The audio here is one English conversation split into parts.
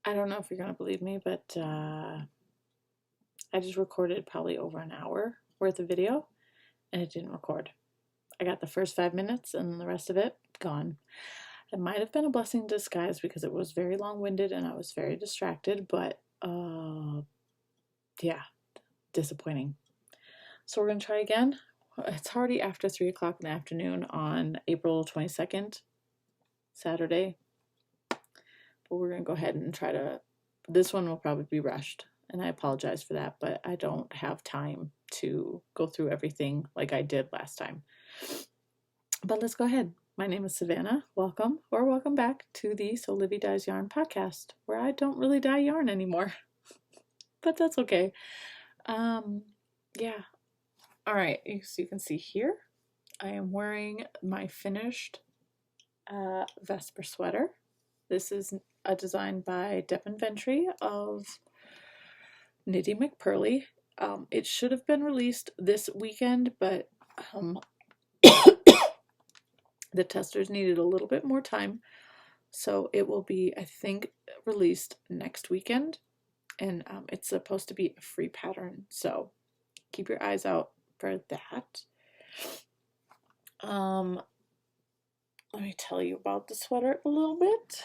I don't know if you're gonna believe me, but I just recorded probably over an hour worth of video and it didn't record. I got the first 5 minutes and the rest of it gone. It might have been a blessing in disguise because it was very long-winded and I was very distracted, but yeah, disappointing. So we're gonna try again. It's already after 3 o'clock in the afternoon on April 22nd, Saturday. But we're gonna go ahead and try to, this one will probably be rushed. And I apologize for that, but I don't have time to go through everything like I did last time. But let's go ahead. My name is Savannah. Welcome or welcome back to the Sewlivi Dyes Yarn podcast, where I don't really dye yarn anymore. But that's okay. Yeah. All right, so you can see here, I am wearing my finished Vesper sweater. This is a design by Devin Ventry of Knitty McPurley. It should have been released this weekend, but the testers needed a little bit more time. So it will be, I think, released next weekend. And it's supposed to be a free pattern. So keep your eyes out for that. Let me tell you about the sweater a little bit.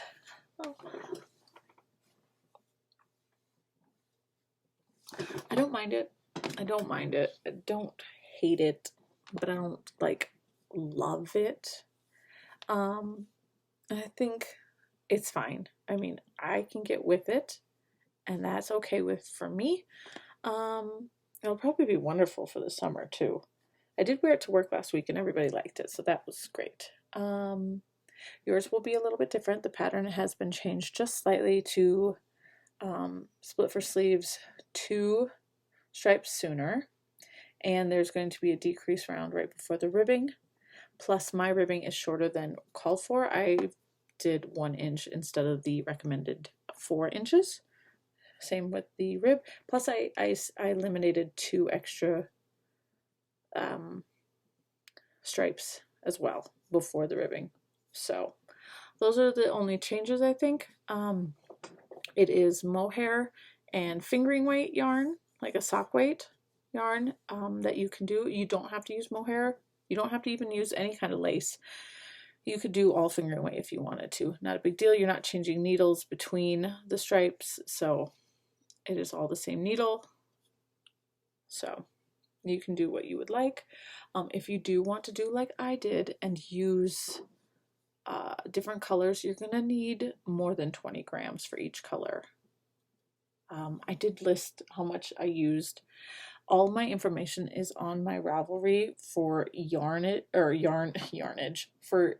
I don't mind it. I don't mind it. I don't hate it, but I don't love it. I think it's fine. I mean, I can get with it, and that's okay for me. It'll probably be wonderful for the summer too. I did wear it to work last week and everybody liked it, so that was great. Yours will be a little bit different. The pattern has been changed just slightly to split for sleeves 2 stripes sooner, and there's going to be a decrease round right before the ribbing. Plus, my ribbing is shorter than called for. I did 1 inch instead of the recommended 4 inches. Same with the rib. Plus, I eliminated 2 extra stripes as well before the ribbing. So those are the only changes, I think. It is mohair and fingering weight yarn, like a sock weight yarn that you can do. You don't have to use mohair. You don't have to even use any kind of lace. You could do all fingering weight if you wanted to. Not a big deal. You're not changing needles between the stripes, so it is all the same needle. So you can do what you would like. If you do want to do like I did and use different colors, you're going to need more than 20 grams for each color. I did list how much I used. All my information is on my Ravelry for yardage for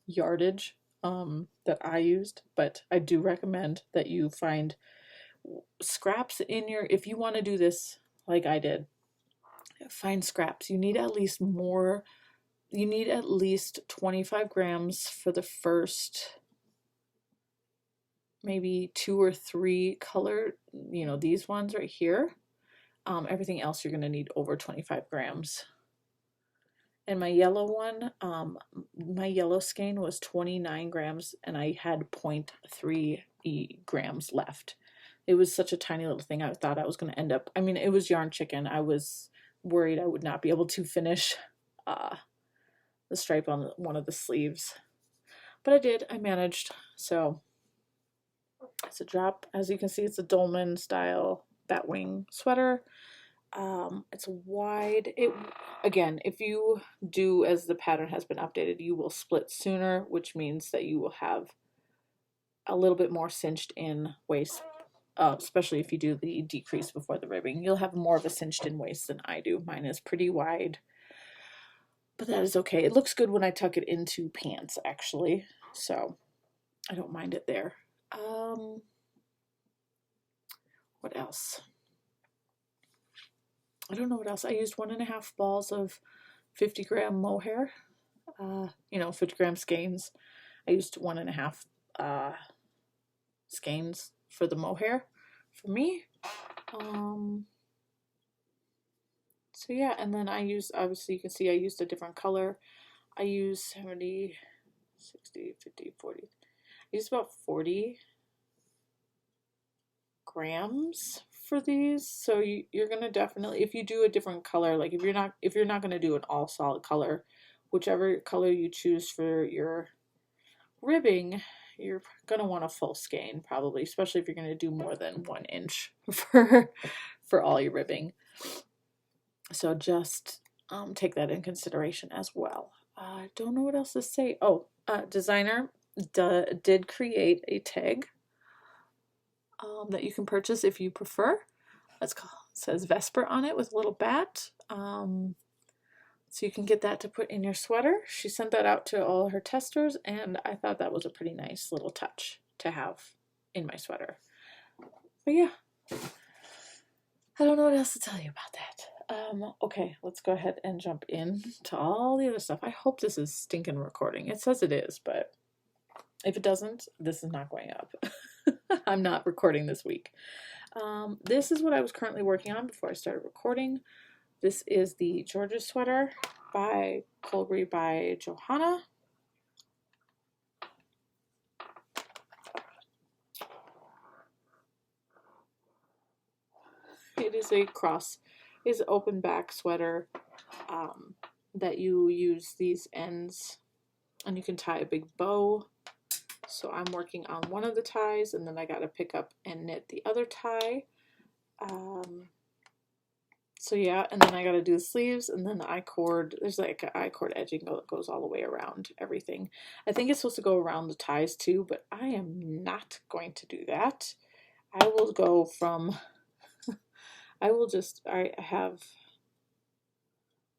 yardage that I used, but I do recommend that you find scraps in your, if you want to do this like I did, find scraps. You need at least 25 grams for the first maybe 2 or 3 color, these ones right here. Everything else you're going to need over 25 grams. And my yellow one, my yellow skein was 29 grams and I had 0.3 grams left. It was such a tiny little thing. I thought I was going to end up, it was yarn chicken. I was worried I would not be able to finish the stripe on one of the sleeves. But I did. I managed. So it's a drop. As you can see, it's a dolman style batwing sweater. It's wide. Again, if you do as the pattern has been updated, you will split sooner, which means that you will have a little bit more cinched in waist, especially if you do the decrease before the ribbing. You'll have more of a cinched in waist than I do. Mine is pretty wide, but that is okay. It looks good when I tuck it into pants, actually, so I don't mind it there. What else? I don't know what else. I used 1.5 balls of 50-gram mohair, 50-gram skeins. I used 1.5 skeins for the mohair for me. So yeah, and then I used, obviously you can see I used a different color. I used 70, 60, 50, 40. I used about 40 grams for these, so you're gonna definitely, if you do a different color, like if you're not gonna do an all solid color, whichever color you choose for your ribbing, you're gonna want a full skein probably, especially if you're gonna do more than 1 inch for all your ribbing. So just take that in consideration as well. I don't know what else to say. Oh, designer did create a tag that you can purchase if you prefer. It says Vesper on it with a little bat. So you can get that to put in your sweater. She sent that out to all her testers, and I thought that was a pretty nice little touch to have in my sweater. But yeah, I don't know what else to tell you about that. Okay, let's go ahead and jump in to all the other stuff. I hope this is stinking recording. It says it is, but if it doesn't, this is not going up. I'm not recording this week. This is what I was currently working on before I started recording. This is the Georgia sweater by Sewlivi by Johanna. It is a open back sweater that you use these ends, and you can tie a big bow. So I'm working on one of the ties, and then I got to pick up and knit the other tie. So yeah, and then I got to do the sleeves, and then the I-cord. There's like an I-cord edging that goes all the way around everything. I think it's supposed to go around the ties too, but I am not going to do that. I will go from,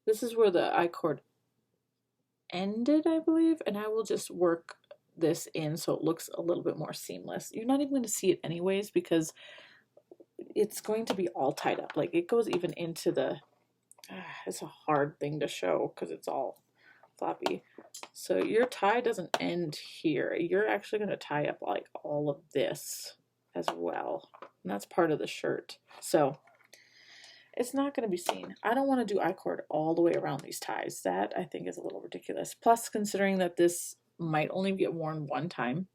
this is where the I-cord ended, I believe, and I will just work this in so it looks a little bit more seamless. You're not even going to see it anyways because it's going to be all tied up. Like it goes even into the, it's a hard thing to show because it's all floppy. So your tie doesn't end here. You're actually going to tie up like all of this as well. And that's part of the shirt. So it's not going to be seen. I don't want to do I-cord all the way around these ties. That I think is a little ridiculous. Plus, considering that this might only get worn one time,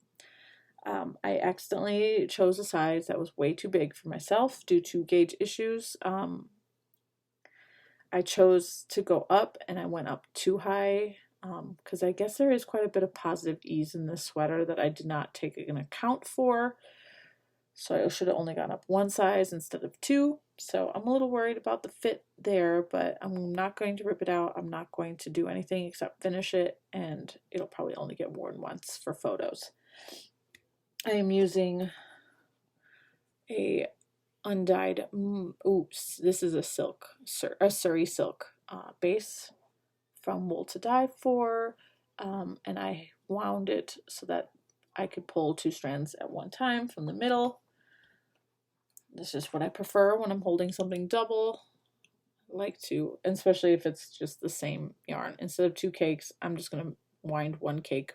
I accidentally chose a size that was way too big for myself due to gauge issues. I chose to go up, and I went up too high because I guess there is quite a bit of positive ease in this sweater that I did not take an account for. So I should have only gone up one size instead of 2. So I'm a little worried about the fit there, but I'm not going to rip it out. I'm not going to do anything except finish it, and it'll probably only get worn once for photos. I am using a undyed, this is a Surrey silk base from Wool to Die For, and I wound it so that I could pull 2 strands at one time from the middle. This is what I prefer when I'm holding something double. I like to, and especially if it's just the same yarn. Instead of 2 cakes, I'm just going to wind 1 cake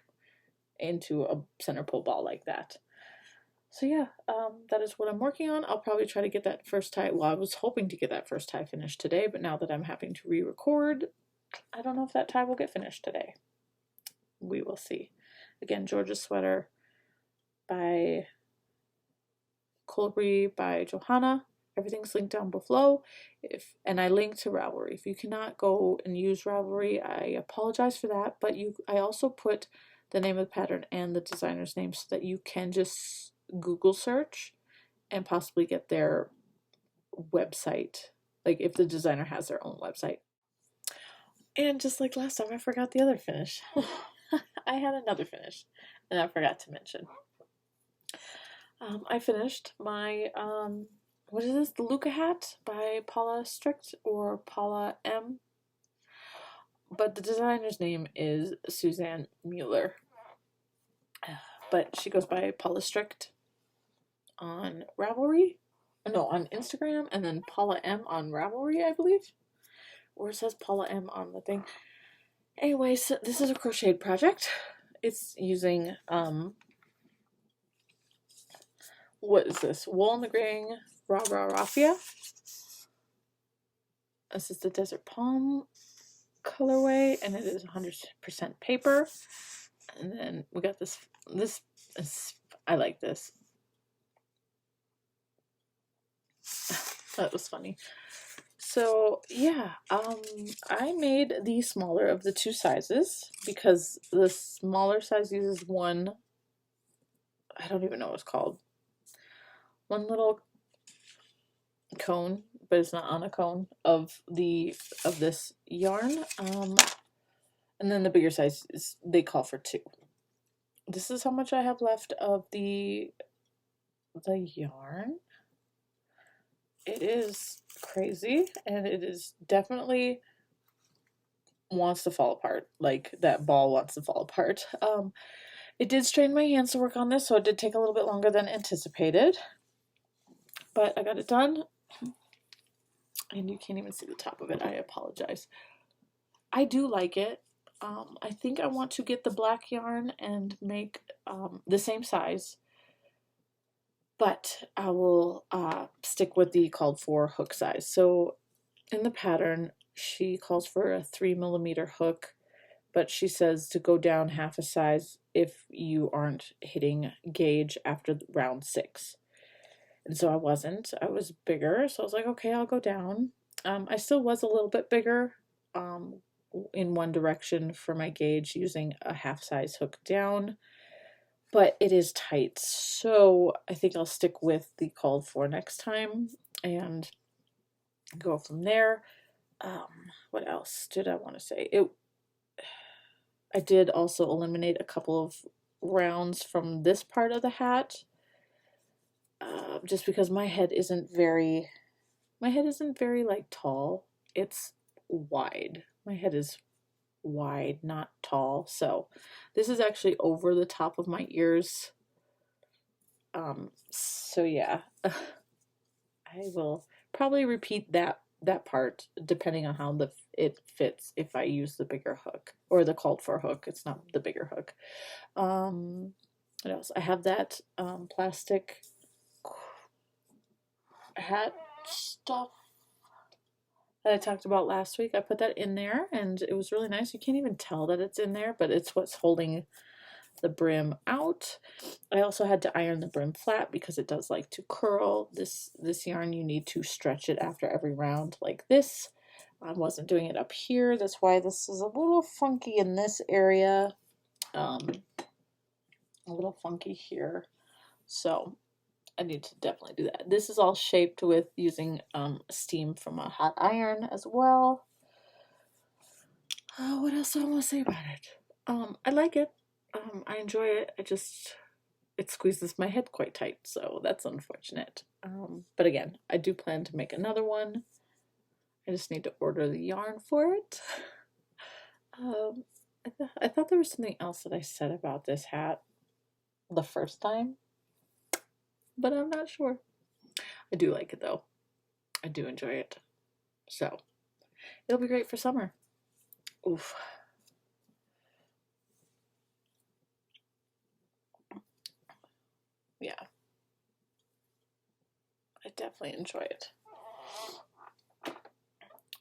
into a center pull ball like that. So yeah, that is what I'm working on. I'll probably try to get that first tie. Well, I was hoping to get that first tie finished today, but now that I'm having to re-record, I don't know if that tie will get finished today. We will see. Again, Georgia sweater by Sewlivi by Johanna. Everything's linked down below. And I linked to Ravelry. If you cannot go and use Ravelry, I apologize for that. But I also put the name of the pattern and the designer's name so that you can just Google search and possibly get their website, like if the designer has their own website. And just like last time, I forgot the other finish. I had another finish and I forgot to mention. I finished my what is this, the Luca hat by Paula Strict or Paula M, but the designer's name is Suzanne Mueller, but she goes by Paula Strict on Ravelry, no, on Instagram, and then Paula M on Ravelry, I believe, or it says Paula M on the thing. Anyways, this is a crocheted project. It's using what is this, Wool in the Grain Raffia. This is the Desert Palm colorway, and it is 100% paper. And then we got this is, I like this. That was funny. So yeah, I made the smaller of the two sizes because the smaller size uses one, I don't even know what it's called, one little cone, but it's not on a cone of this yarn. And then the bigger size is, they call for two. This is how much I have left of the yarn. It is crazy, and it is definitely wants to fall apart. Like, that ball wants to fall apart. It did strain my hands to work on this, so it did take a little bit longer than anticipated. But I got it done. And you can't even see the top of it. I apologize. I do like it. I think I want to get the black yarn and make the same size. But I will stick with the called for hook size. So in the pattern, she calls for a 3mm hook, but she says to go down half a size if you aren't hitting gauge after round 6. And so I wasn't. I was bigger, so I was like, okay, I'll go down. I still was a little bit bigger in one direction for my gauge using a half size hook down, but it is tight, so I think I'll stick with the called for next time and go from there. What else did I want to say? I did also eliminate a couple of rounds from this part of the hat, just because my head isn't very like tall. It's wide. My head is wide, not tall. So this is actually over the top of my ears. So yeah, I will probably repeat that part depending on how it fits if I use the bigger hook or the called for hook. It's not the bigger hook. What else? I have that plastic hat stuff that I talked about last week. I put that in there and it was really nice. You can't even tell that it's in there, but it's what's holding the brim out. I also had to iron the brim flat because it does like to curl. This yarn, you need to stretch it after every round like this. I wasn't doing it up here. That's why this is a little funky in this area. A little funky here. So I need to definitely do that. This is all shaped with using steam from a hot iron as well. What else do I want to say about it? I like it. I enjoy it. It squeezes my head quite tight, so that's unfortunate. But again, I do plan to make another one. I just need to order the yarn for it. I thought there was something else that I said about this hat the first time, but I'm not sure. I do like it though. I do enjoy it. So it'll be great for summer. Oof. Yeah. I definitely enjoy it.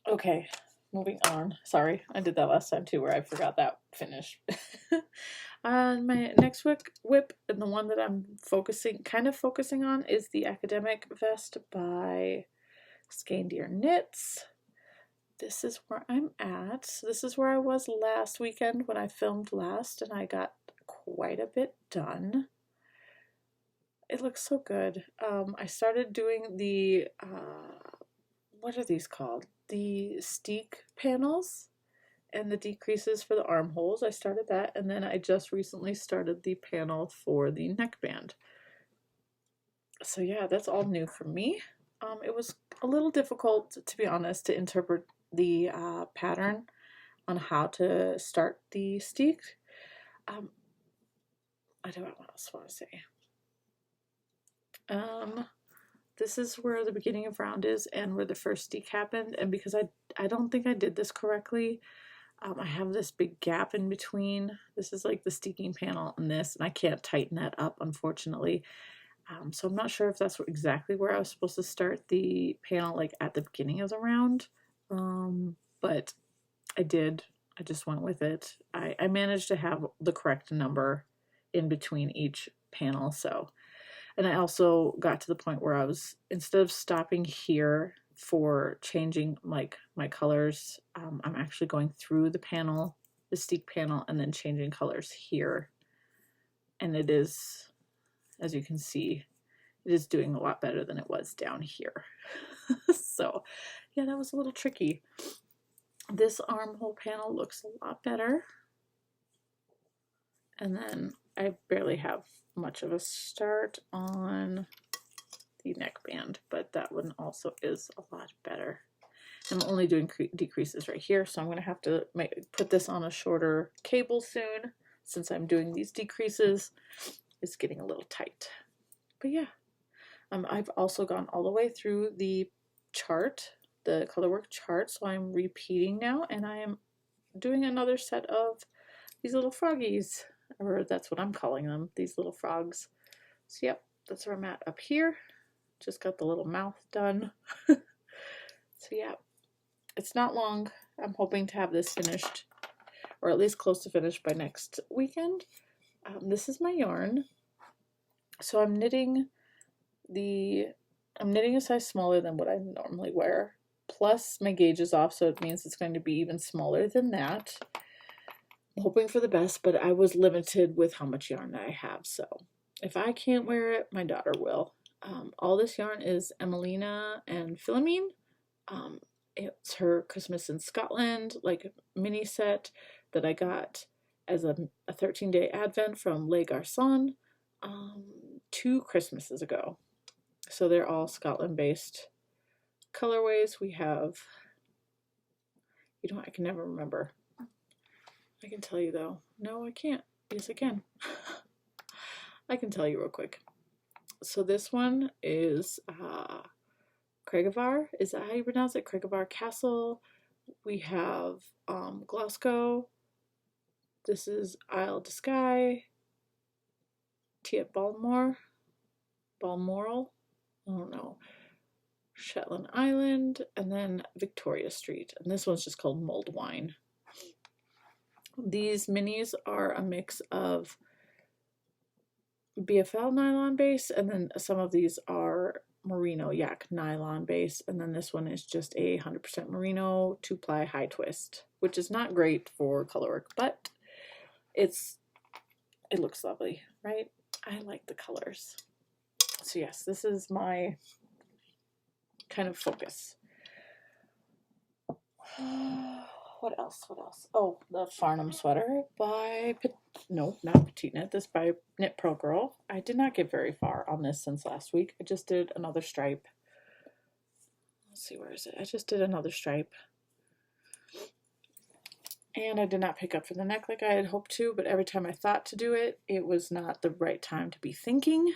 Okay, moving on. Sorry, I did that last time too where I forgot that finish. My next whip, and the one that I'm kind of focusing on, is the Academic Vest by Skeins Knits. This is where I'm at. This is where I was last weekend when I filmed last, and I got quite a bit done. It looks so good. I started doing the, what are these called? The steek panels and the decreases for the armholes. I started that, and then I just recently started the panel for the neckband. So yeah, that's all new for me. It was a little difficult, to be honest, to interpret the pattern on how to start the steek. I don't know what else I want to say. This is where the beginning of round is and where the first steek happened, and because I don't think I did this correctly, I have this big gap in between. This is like the steeking panel and this, and I can't tighten that up, unfortunately. So I'm not sure if that's exactly where I was supposed to start the panel, like at the beginning of the round, but I did. I just went with it. I managed to have the correct number in between each panel, so And I also got to the point where I was, instead of stopping here for changing like my colors, I'm actually going through the panel, the steek panel, and then changing colors here. And it is, as you can see, it is doing a lot better than it was down here. So yeah, that was a little tricky. This armhole panel looks a lot better. And then I barely have much of a start on the neckband, but that one also is a lot better. I'm only doing decreases right here, so I'm going to have to put this on a shorter cable soon, since I'm doing these decreases. It's getting a little tight. But yeah, I've also gone all the way through the chart, the colorwork chart, so I'm repeating now, and I am doing another set of these little froggies, or that's what I'm calling them, these little frogs. So yep, that's where I'm at up here. Just got the little mouth done. So yeah, it's not long. I'm hoping to have this finished, or at least close to finished by next weekend. This is my yarn. So I'm knitting a size smaller than what I normally wear. Plus my gauge is off, so it means it's going to be even smaller than that. I'm hoping for the best, but I was limited with how much yarn that I have. So if I can't wear it, my daughter will. All this yarn is Emelina and Philomene. It's her Christmas in Scotland, like mini set that I got as a 13-day advent from Les Garçons 2 Christmases ago. So they're all Scotland based colorways. We have, I can never remember. I can tell you though. No, I can't. Yes, I can. I can tell you real quick. So this one is Craigivar. Is that how you pronounce it? Craigivar Castle. We have Glasgow. This is Isle de Skye. Tiet Balmoral. I don't know. Shetland Island, and then Victoria Street. And this one's just called Mulled Wine. These minis are a mix of BFL nylon base, and then some of these are merino yak nylon base, and then this one is just a 100% merino 2-ply high twist, which is not great for colorwork, but it looks lovely, right? I like the colors. So yes, this is my kind of focus. What else? Oh, the Farnham sweater by, no, not Petite Knit, this by Knit Pro Girl. I did not get very far on this since last week. I just did another stripe. Let's see, where is it? I just did another stripe. And I did not pick up for the neck like I had hoped to, but every time I thought to do it, it was not the right time to be thinking.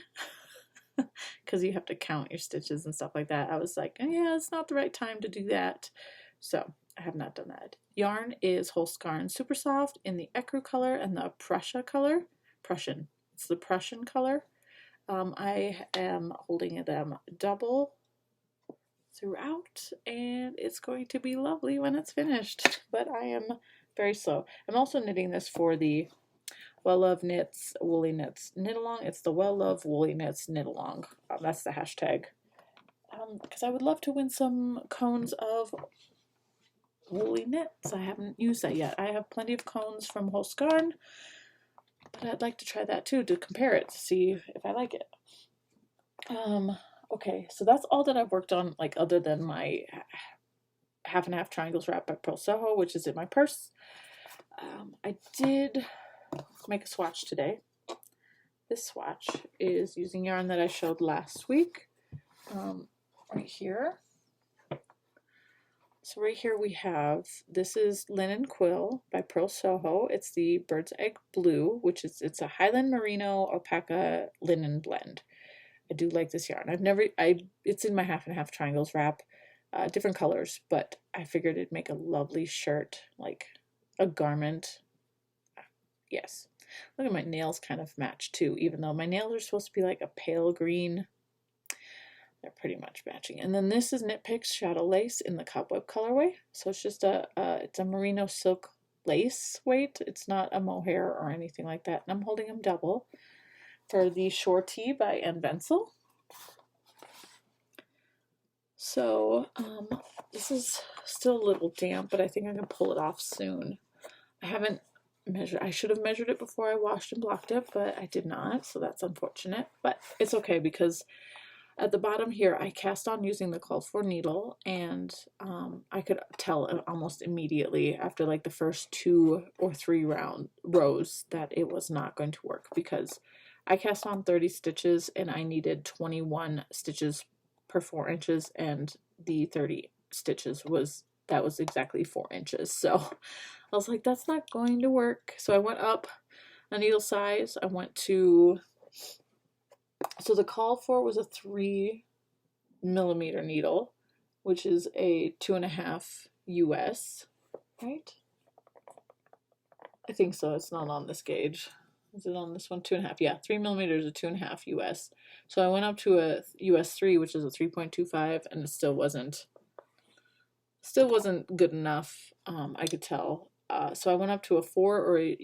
Because you have to count your stitches and stuff like that. I was like, yeah, it's not the right time to do that. So I have not done that. Yarn is Holskarn Super Soft in the Ecru color and the Prussia color. Prussian. It's the Prussian color. I am holding them double throughout, and it's going to be lovely when it's finished. But I am very slow. I'm also knitting this for the Well Love Knits Woolly Knits Knit Along. It's the Well Love Woolly Knits Knit Along. That's the hashtag. Because I would love to win some cones of woolly knits. I haven't used that yet. I have plenty of cones from Holskarn, but I'd like to try that too, to compare it, to see if I like it. Okay, so that's all that I've worked on, like other than my half and half triangles wrap by Pearl Soho, which is in my purse. I did make a swatch today. This swatch is using yarn that I showed last week, right here. So right here we have, this is Linen Quill by Pearl Soho. It's the Bird's Egg Blue, which is, it's a Highland Merino Alpaca Linen blend. I do like this yarn. It's in my half and half triangles wrap, different colors, but I figured it'd make a lovely shirt, like a garment. Yes. Look at my nails kind of match too, even though my nails are supposed to be like a pale green. They're pretty much matching. And then this is Knit Picks Shadow Lace in the Cobweb colorway. So it's just it's a merino silk lace weight. It's not a mohair or anything like that. And I'm holding them double. for the Shore Tea by Ann Bensel. So this is still a little damp, but I think I can pull it off soon. I haven't measured. I should have measured it before I washed and blocked it, but I did not, so that's unfortunate. But it's okay because at the bottom here, I cast on using the called for needle, and I could tell almost immediately after like the first 2 or 3 rows that it was not going to work because I cast on 30 stitches and I needed 21 stitches per 4 inches, and the 30 stitches was exactly 4 inches. So I was like, that's not going to work. So I went up a needle size. I went to, so the call for was a 3 millimeter needle, which is a 2.5 US, right? I think so. It's not on this gauge. Is it on this one? 2.5. Yeah, 3 millimeters is 2.5 US. So I went up to a US 3, which is a 3.25, and it still wasn't good enough. I could tell. So I went up to a 4 or a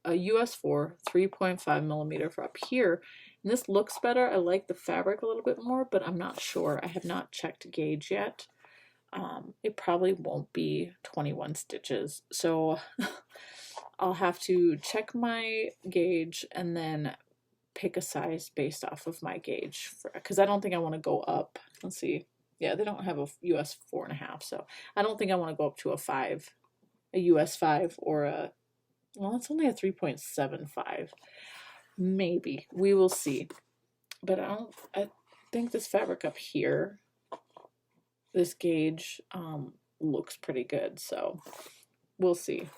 US 4, 3.5 millimeter for up here. And this looks better. I like the fabric a little bit more, but I'm not sure. I have not checked gauge yet. It probably won't be 21 stitches. So I'll have to check my gauge and then pick a size based off of my gauge, because I don't think I want to go up. Let's see. Yeah, they don't have a US 4.5, so I don't think I want to go up to a 5, a US 5, or a, well, it's only a 3.75. Maybe. We will see. But I think this fabric up here, this gauge, looks pretty good, so we'll see.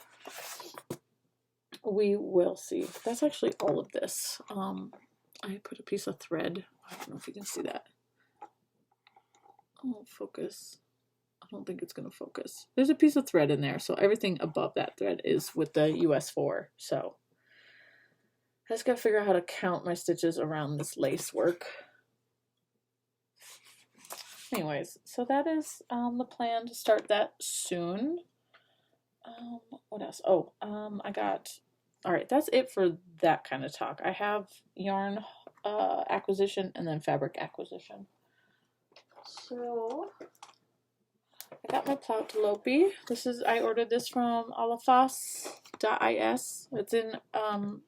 We will see. That's actually all of this. I put a piece of thread. I don't know if you can see that. Oh, focus. I don't think it's going to focus. There's a piece of thread in there, so everything above that thread is with the US 4. So I just got to figure out how to count my stitches around this lace work. Anyways, so that is the plan to start that soon. What else? Oh, I got... All right, that's it for that kind of talk. I have yarn acquisition and then fabric acquisition. So I got my Ploutalopi. I ordered this from alafas.is. It's in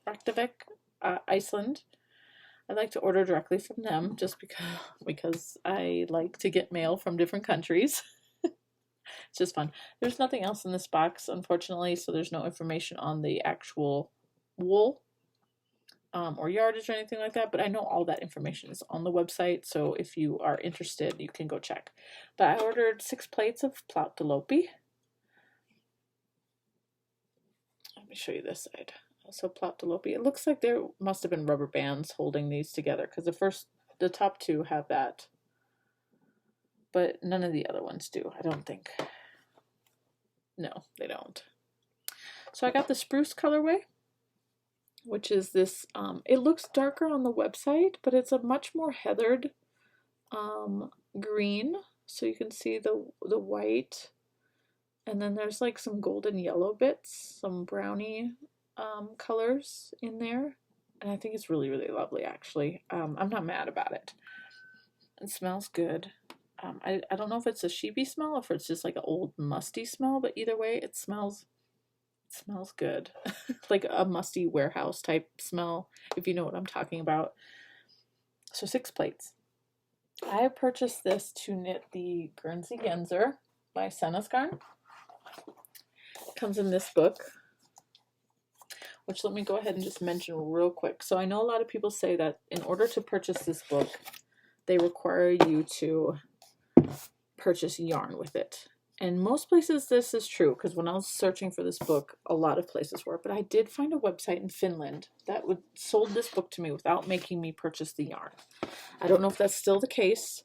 Reykjavik, Iceland. I like to order directly from them just because I like to get mail from different countries. It's just fun. There's nothing else in this box, unfortunately, so there's no information on the actual wool or yardage or anything like that, but I know all that information is on the website, so if you are interested, you can go check. But I ordered 6 plates of Ploutalopi. Let me show you this side. So Ploutalopi, it looks like there must have been rubber bands holding these together, because the top 2 have that, but none of the other ones do, I don't think. No, they don't. So I got the spruce colorway, which is this, it looks darker on the website, but it's a much more heathered green. So you can see the white, and then there's like some golden yellow bits, some brownie colors in there. And I think it's really, really lovely, actually. I'm not mad about it. It smells good. I don't know if it's a sheepy smell or if it's just like an old musty smell, but either way, it smells good. Like a musty warehouse type smell, if you know what I'm talking about. So 6 plates. I purchased this to knit the Guernsey Genzer by Senna's Garn. It comes in this book, which let me go ahead and just mention real quick. So I know a lot of people say that in order to purchase this book, they require you to purchase yarn with it. And most places this is true, because when I was searching for this book, a lot of places were. But I did find a website in Finland that sold this book to me without making me purchase the yarn. I don't know if that's still the case,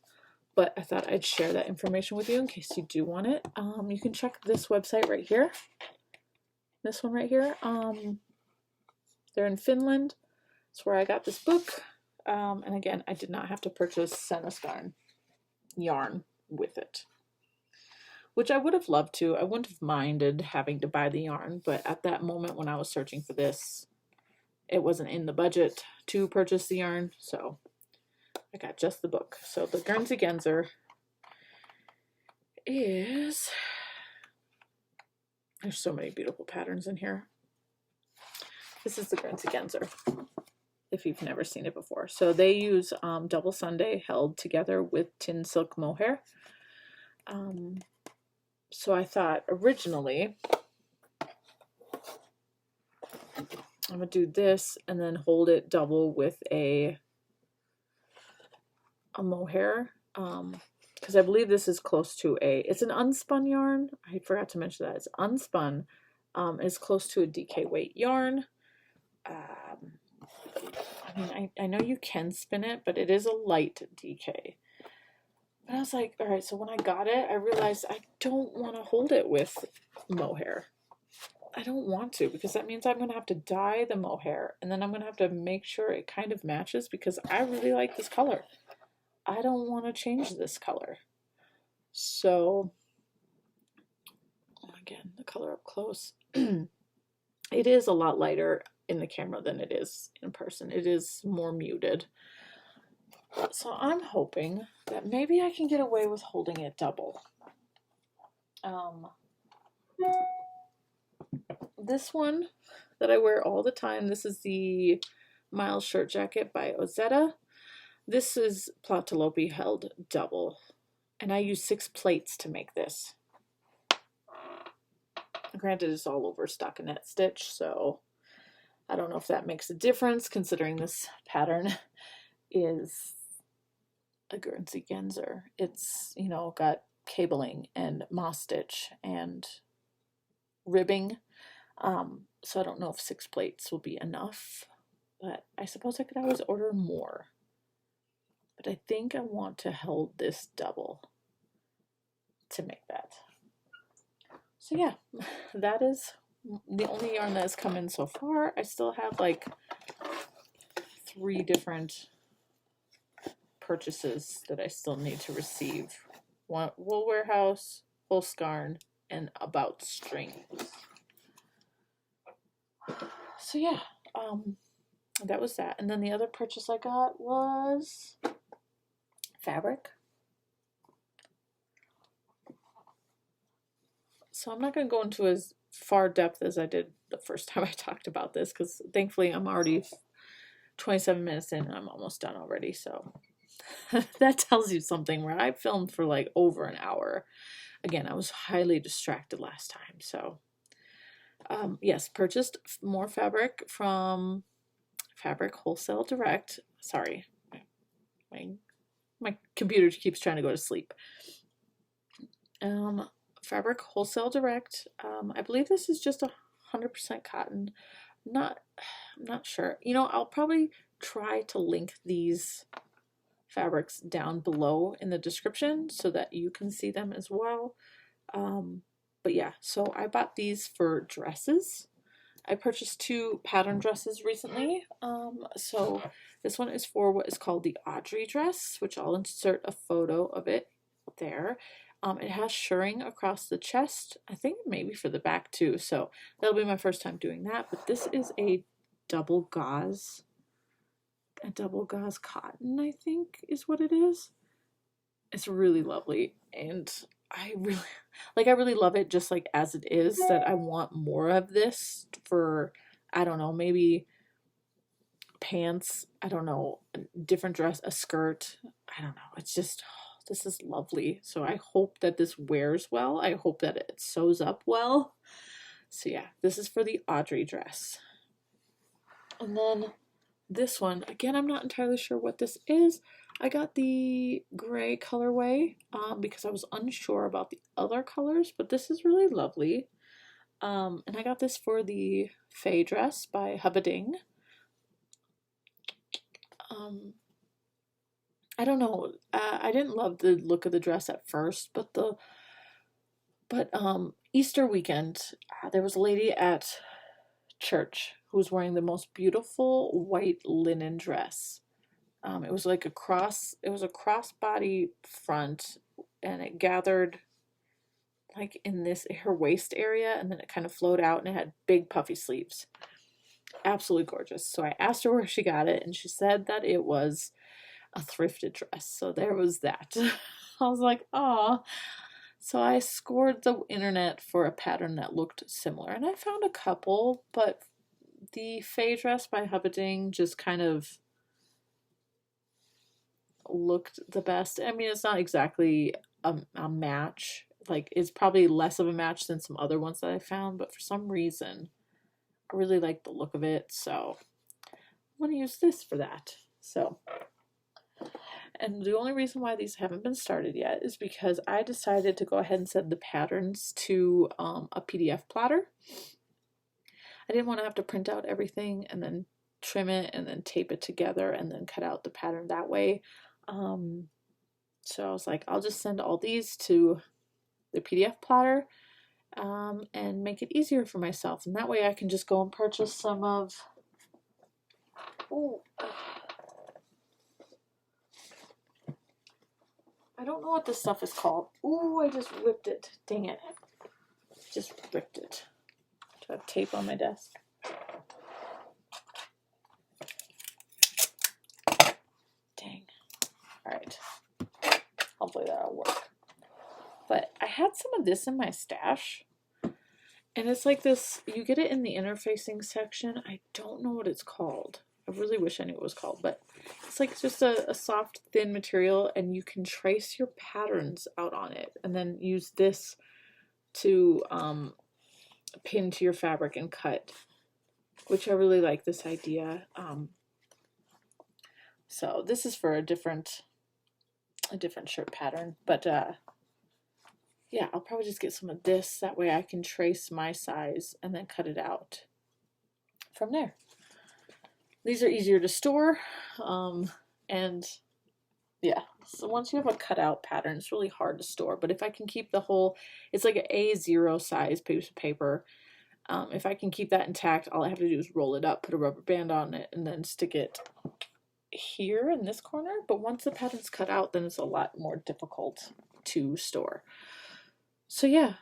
but I thought I'd share that information with you in case you do want it. You can check this website right here. This one right here. They're in Finland. It's where I got this book. And again, I did not have to purchase Senna's Garn yarn with it, which I would have loved to. I wouldn't have minded having to buy the yarn, but at that moment when I was searching for this, it wasn't in the budget to purchase the yarn, so I got just the book. So the Guernsey Genzer is, there's so many beautiful patterns in here. This is the Guernsey Genzer, if you've never seen it before. So they use double Sunday held together with tin silk mohair. So I thought originally I'm gonna do this and then hold it double with a mohair, because I believe this is close to it's an unspun yarn. I forgot to mention that it's unspun. It's close to a DK weight yarn. I mean, I know you can spin it, but it is a light DK. But I was like, all right, so when I got it, I realized I don't want to hold it with mohair. I don't want to, because that means I'm going to have to dye the mohair, and then I'm going to have to make sure it kind of matches, because I really like this color. I don't want to change this color. So, again, the color up close. It is a lot lighter in the camera than it is in person. It is more muted. So I'm hoping that maybe I can get away with holding it double. This one that I wear all the time, this is the Miles shirt jacket by Ozetta. This is Plotalopi held double, and I use 6 plates to make this. Granted, it's all over stockinette stitch, so I don't know if that makes a difference, considering this pattern is a Guernsey Genzer. It's, you know, got cabling and moss stitch and ribbing. So I don't know if 6 plates will be enough, but I suppose I could always order more. But I think I want to hold this double to make that. So yeah, that is the only yarn that has come in so far. I still have like 3 different purchases that I still need to receive. One Wool Warehouse, Full Skarn, and About Strings. So yeah, that was that. And then the other purchase I got was fabric. So I'm not going to go into as far depth as I did the first time I talked about this, because thankfully I'm already 27 minutes in and I'm almost done already. So that tells you something, where I filmed for like over an hour. Again, I was highly distracted last time. So yes, purchased more fabric from Fabric Wholesale Direct. Sorry, my computer keeps trying to go to sleep. Fabric Wholesale Direct. I believe this is just 100% cotton. I'm not sure. You know, I'll probably try to link these fabrics down below in the description so that you can see them as well. But yeah, so I bought these for dresses. I purchased 2 pattern dresses recently. So this one is for what is called the Audrey dress, which I'll insert a photo of it there. It has shirring across the chest, I think maybe for the back too, so that'll be my first time doing that. But this is a double gauze cotton, I think is what it is. It's really lovely, and I really love it just like as it is, that I want more of this for, I don't know, maybe pants, I don't know, a different dress, a skirt, I don't know. It's just, this is lovely. So I hope that this wears well. I hope that it sews up well. So yeah, this is for the Audrey dress. And then this one, again, I'm not entirely sure what this is. I got the gray colorway because I was unsure about the other colors, but this is really lovely. And I got this for the Faye dress by Hubbading. I don't know. I didn't love the look of the dress at first, but Easter weekend, there was a lady at church who was wearing the most beautiful white linen dress. It was like a crossbody front, and it gathered like in her waist area, and then it kind of flowed out, and it had big puffy sleeves. absolutely gorgeous. So I asked her where she got it, and she said that it was a thrifted dress. So there was that. I was like, oh. So I scored the internet for a pattern that looked similar, and I found a couple, but the Faye dress by Hubbarding just kind of looked the best. I mean, it's not exactly a match. Like, it's probably less of a match than some other ones that I found, but for some reason, I really like the look of it, so I'm going to use this for that. So, and the only reason why these haven't been started yet is because I decided to go ahead and send the patterns to a PDF plotter. I didn't want to have to print out everything and then trim it and then tape it together and then cut out the pattern that way. So I was like, I'll just send all these to the PDF plotter and make it easier for myself. And that way I can just go and purchase some of... Oh, I don't know what this stuff is called. Ooh, I just ripped it. Dang it. Just ripped it. Do I have tape on my desk? Dang. Alright. Hopefully that'll work. But I had some of this in my stash. And it's like this, you get it in the interfacing section. I don't know what it's called. I really wish I knew what it was called, but it's like just a soft, thin material, and you can trace your patterns out on it, and then use this to pin to your fabric and cut, which I really like this idea. So this is for a different shirt pattern, but yeah, I'll probably just get some of this. That way I can trace my size and then cut it out from there. These are easier to store, and yeah, so once you have a cutout pattern, it's really hard to store. But if I can keep the whole, it's like an A0 size piece of paper. If I can keep that intact, all I have to do is roll it up, put a rubber band on it, and then stick it here in this corner. But once the pattern's cut out, then it's a lot more difficult to store. So yeah,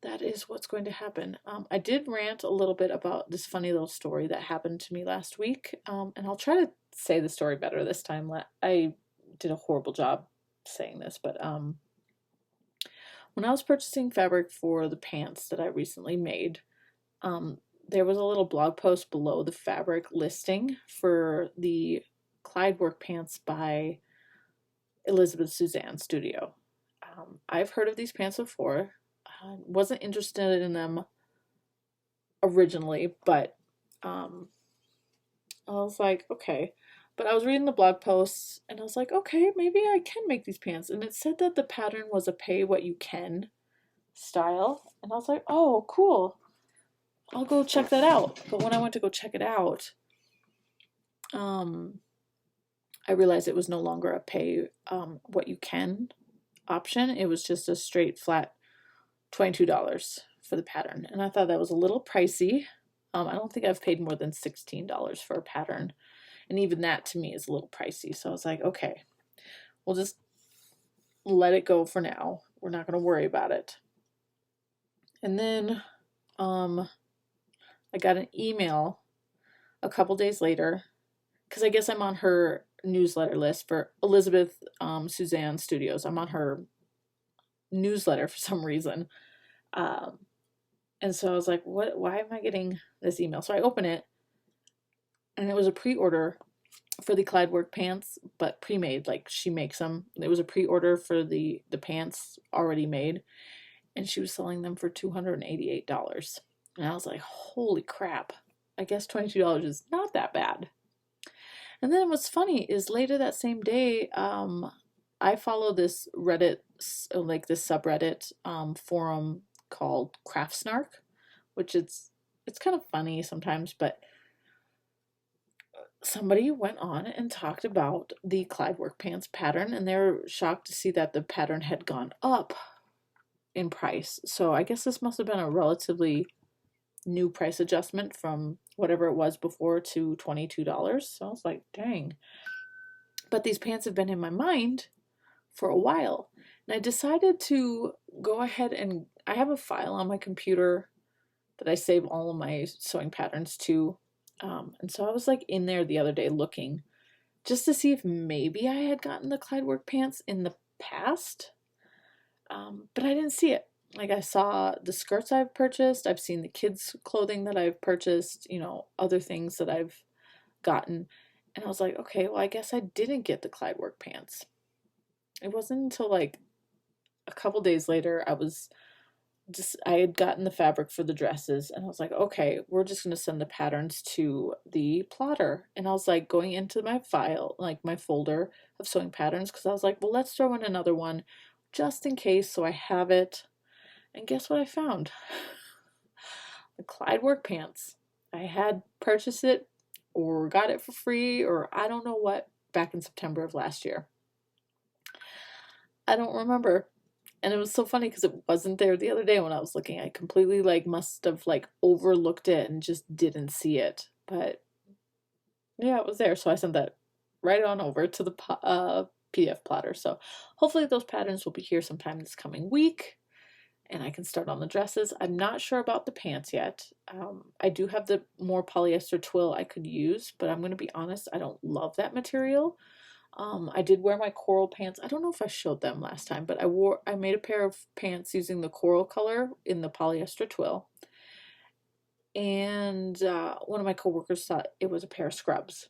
that is what's going to happen. I did rant a little bit about this funny little story that happened to me last week, and I'll try to say the story better this time. I did a horrible job saying this, but when I was purchasing fabric for the pants that I recently made, there was a little blog post below the fabric listing for the Clyde work pants by Elizabeth Suzanne Studio. I've heard of these pants before. Wasn't interested in them originally, but I was like, okay. But I was reading the blog posts, and I was like, okay, maybe I can make these pants. And it said that the pattern was a pay what you can style. And I was like, oh, cool. I'll go check that out. But when I went to go check it out, I realized it was no longer a pay what you can option. It was just a straight flat $22 for the pattern. And I thought that was a little pricey. I don't think I've paid more than $16 for a pattern. And even that to me is a little pricey. So I was like, okay, we'll just let it go for now. We're not going to worry about it. And then I got an email a couple days later, because I guess I'm on her newsletter list for Elizabeth Suzanne Studios. I'm on her newsletter for some reason. And so I was like, why am I getting this email? So I open it, and it was a pre-order for the Clyde work pants, but pre-made, like she makes them. It was a pre-order for the pants already made, and she was selling them for $288. And I was like, holy crap, I guess $22 is not that bad. And then what's funny is later that same day, I follow this Reddit, like this subreddit forum called Craft Snark, which it's kind of funny sometimes, but somebody went on and talked about the Clyde work pants pattern, and they were shocked to see that the pattern had gone up in price. So I guess this must have been a relatively new price adjustment from whatever it was before to $22. So I was like, dang. But these pants have been in my mind for a while, and I decided to go ahead, and I have a file on my computer that I save all of my sewing patterns to, And so I was like in there the other day looking just to see if maybe I had gotten the Clyde work pants in the past, but I didn't see it. Like I saw the skirts I've purchased, I've seen the kids' clothing that I've purchased, other things that I've gotten, and I was like, okay, well, I guess I didn't get the Clyde work pants. It wasn't until like a couple days later I had gotten the fabric for the dresses, and I was like, okay, we're just going to send the patterns to the plotter. And I was like going into my file, like my folder of sewing patterns, because I was like, well, let's throw in another one just in case, so I have it. And guess what I found? The Clyde work pants. I had purchased it or got it for free, or I don't know what, back in September of last year. I don't remember. And it was so funny because it wasn't there the other day when I was looking. I completely must have overlooked it and just didn't see it. But yeah, it was there. So I sent that right on over to the PDF plotter. So hopefully those patterns will be here sometime this coming week and I can start on the dresses. I'm not sure about the pants yet. I do have the more polyester twill I could use, but I'm going to be honest, I don't love that material. I did wear my coral pants. I don't know if I showed them last time, but I made a pair of pants using the coral color in the polyester twill. And one of my coworkers thought it was a pair of scrubs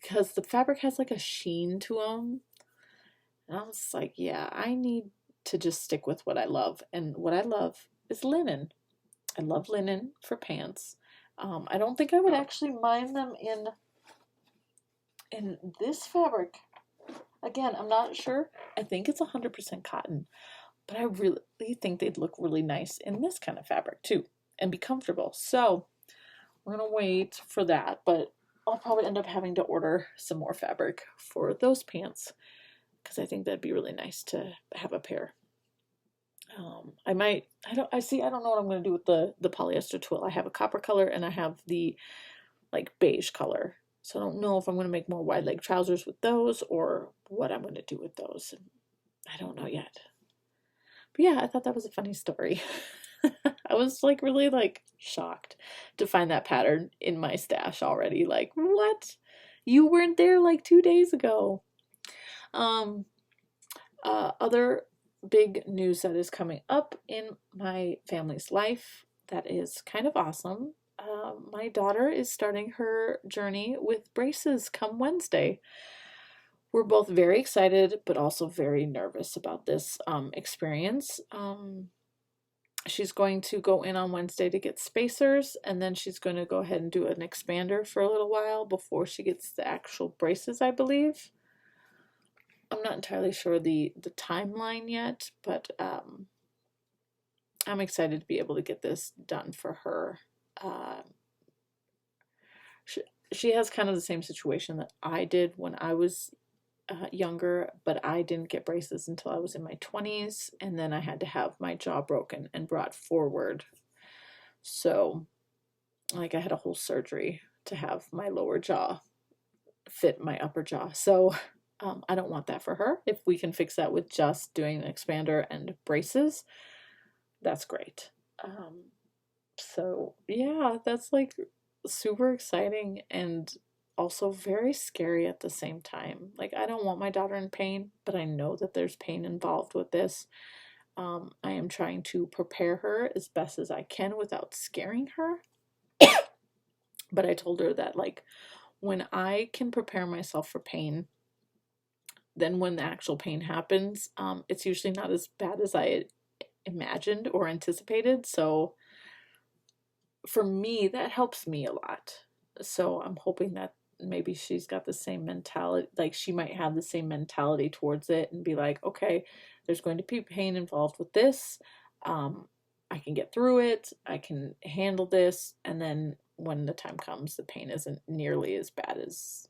because the fabric has like a sheen to them. And I was like, yeah, I need to just stick with what I love. And what I love is linen. I love linen for pants. I don't think I would actually mind them in this fabric. Again, I'm not sure. I think it's 100% cotton, but I really think they'd look really nice in this kind of fabric too and be comfortable. So we're gonna wait for that, but I'll probably end up having to order some more fabric for those pants because I think that'd be really nice to have a pair. I don't know what I'm gonna do with the polyester twill. I have a copper color and I have the beige color. So I don't know if I'm going to make more wide leg trousers with those or what I'm going to do with those. I don't know yet. But yeah, I thought that was a funny story. I was really shocked to find that pattern in my stash already. Like, what? You weren't there 2 days ago. Other big news that is coming up in my family's life that is kind of awesome. My daughter is starting her journey with braces come Wednesday. We're both very excited, but also very nervous about this experience. She's going to go in on Wednesday to get spacers, and then she's going to go ahead and do an expander for a little while before she gets the actual braces, I believe. I'm not entirely sure the timeline yet, but I'm excited to be able to get this done for her. She has kind of the same situation that I did when I was younger, but I didn't get braces until I was in my 20s, and then I had to have my jaw broken and brought forward. So, I had a whole surgery to have my lower jaw fit my upper jaw. So, I don't want that for her. If we can fix that with just doing an expander and braces, that's great. So yeah, that's super exciting and also very scary at the same time. I don't want my daughter in pain, but I know that there's pain involved with this. I am trying to prepare her as best as I can without scaring her. But I told her that when I can prepare myself for pain, then when the actual pain happens, it's usually not as bad as I imagined or anticipated. So for me, that helps me a lot. So I'm hoping that maybe she's got the same mentality, she might have the same mentality towards it and be like, okay, there's going to be pain involved with this. I can get through it. I can handle this. And then when the time comes, the pain isn't nearly as bad as...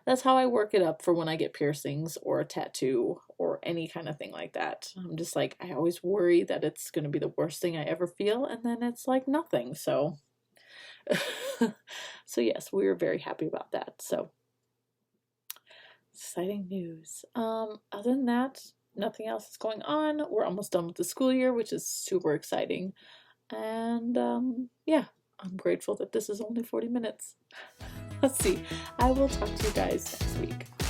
That's how I work it up for when I get piercings or a tattoo or any kind of thing like that. I'm just I always worry that it's going to be the worst thing I ever feel, and then it's nothing. So, so yes, we were very happy about that. So, exciting news. Other than that, nothing else is going on. We're almost done with the school year, which is super exciting. And yeah, I'm grateful that this is only 40 minutes. Let's see. I will talk to you guys next week.